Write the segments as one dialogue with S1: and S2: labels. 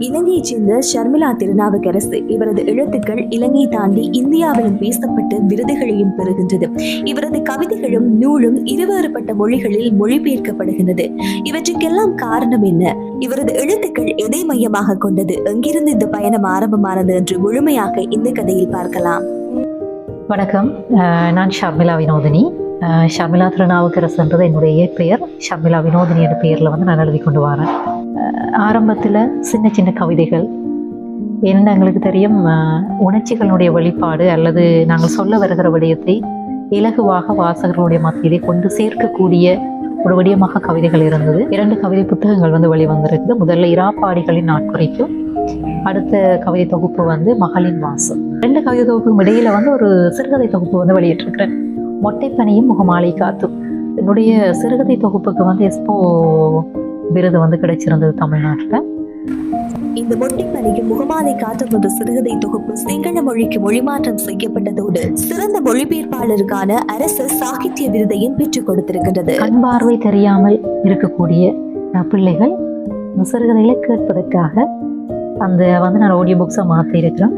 S1: இலங்கையைச் சேர்ந்த ஷர்மிளா திருநாவுக்கரசு. இவரது எழுத்துக்கள் இலங்கை தாண்டி இந்தியாவிலும் பேசப்பட்டு விருதுகளையும் பெறுகின்றது. இவரது கவிதைகளும் நூலும் இருவேறுபட்ட மொழிகளில் மொழிபெயர்க்கப்படுகின்றது. இவற்றுக்கெல்லாம் காரணம் என்ன? இவரது எழுத்துக்கள் எதை மையமாக கொண்டது? எங்கிருந்து இந்த பயணம் ஆரம்பமானது என்று முழுமையாக இந்த கதையில் பார்க்கலாம்.
S2: வணக்கம், நான் ஷர்மிளா வினோதினி. ஷர்மிளா திருநாவுக்கரசுன்றது என்னுடைய இயற்பெயர். ஷர்மிளா வினோதினி என்ற பெயரில் நான் எழுதி கொண்டு வரேன். ஆரம்பத்தில் சின்ன சின்ன கவிதைகள், என்ன எங்களுக்கு தெரியும், உணர்ச்சிகளுடைய வெளிப்பாடு அல்லது நாங்கள் சொல்ல வருகிற விடயத்தை இலகுவாக வாசகர்களுடைய மத்தியிலே கொண்டு சேர்க்கக்கூடிய ஒரு விடயமாக கவிதைகள் இருந்தது. 2 கவிதை புத்தகங்கள் வெளிவந்திருக்குது. முதல்ல இராப்பாடிகளின் நாட்குறிக்கும், அடுத்த கவிதை தொகுப்பு மகளின் வாசம். 2 கவிதை தொகுப்புக்கும் இடையில ஒரு சிறுகதை தொகுப்பு வெளியிட்டிருக்கிறேன், மொட்டைப்பனியும் முகமாலை காத்தும். என்னுடைய சிறுகதை தொகுப்புக்கு எஸ்போ விருது கிடைச்சிருந்தது தமிழ்நாட்டில்.
S1: இந்த மொட்டைப்பனியும் முகமாலை காத்தும் ஒரு சிறுகதை தொகுப்பு சிங்கள மொழிக்கு மொழிமாற்றம் செய்யப்பட்டதோடு சிறந்த மொழிபெயர்ப்பாளருக்கான அரசு சாகித்ய விருதையும் பெற்றுக் கொடுத்திருக்கின்றது.
S2: கண் பார்வை தெரியாமல் இருக்கக்கூடிய பிள்ளைகள் சிறுகதைகளை கேட்பதற்காக நான் ஆடியோ புக்ஸை மாற்றி இருக்கிறேன்.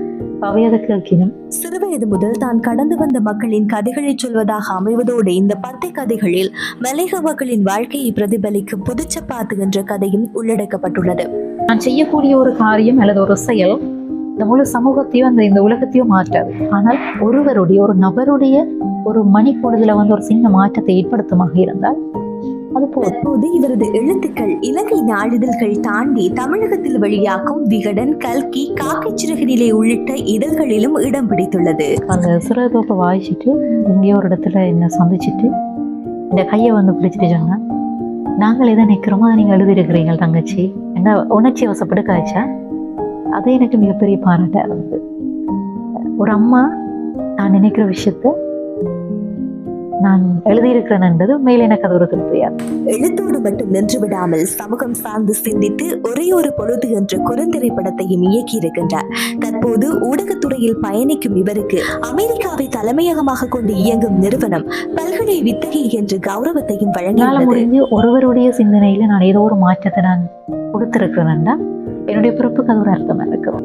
S2: அவையதை கேட்கணும்.
S1: சிறுவயது முதல் தான் கடந்து வந்த மக்களின் கதைகளை சொல்வதாக அமைவதோடு இந்த 10 கதைகளில் மலையக மக்களின் வாழ்க்கையை பிரதிபலிக்கும் புதுச்சப்பாத்து என்ற கதையும் உள்ளடக்கப்பட்டுள்ளது.
S2: நான் செய்யக்கூடிய ஒரு காரியம் அல்லது ஒரு செயல் இந்த முழு சமூகத்தையும் இந்த உலகத்தையும் மாற்றாது. ஆனால் ஒரு நபருடைய ஒரு மணிப்பொழுதுல ஒரு சின்ன மாற்றத்தை ஏற்படுத்துமாக இருந்தால்
S1: தற்போது இவரது எழுத்துக்கள் இலங்கை நாளிதழ்கள் தாண்டி தமிழகத்தில் வெளியாகும் விகடன், கல்கி, காக்கைச்சிறகு நிலை உள்ளிட்ட இதழ்களிலும் இடம் பிடித்துள்ளது.
S2: அந்த சிறுதோப்பை வாய்ச்சிட்டு எங்கேயோ ஒரு இடத்துல என்னை சந்திச்சுட்டு இந்த கையை பிடிச்சிட்டு சொன்னா, நாங்கள் எதை நிற்கிறோமோ அதை நீங்கள் எழுதியிருக்கிறீங்க தங்கச்சி, என்ன உணர்ச்சி வசப்பட்டு காய்ச்சா. அதே எனக்கு மிகப்பெரிய பாராட்டாக இருந்தது. ஒரு அம்மா நான் நினைக்கிற விஷயத்த நான் எழுதியிருக்கிறேன்ன்றது மேலே எனக்கு அது ஒரு திருப்தியார்.
S1: எழுத்தோடு மட்டும் நின்று விடாமல் சமூகம் சார்ந்து சிந்தித்து ஒரே ஒரு பொழுது என்ற குறுந்திரைப்படத்தையும் இயக்கி இருக்கின்றார். தற்போது ஊடகத்துறையில் பயணிக்கும் இவருக்கு அமெரிக்காவை தலைமையகமாக கொண்டு இயங்கும் நிறுவனம் பல்கலை வித்தகி என்ற கௌரவத்தையும் வழங்கியுள்ளது.
S2: ஒருவருடைய சிந்தனையில நான் ஏதோ ஒரு மாற்றத்தை நான் கொடுத்திருக்கிறேன்டா என்னுடைய பிறப்புக்கு அது ஒரு அர்த்தமா இருக்கும்.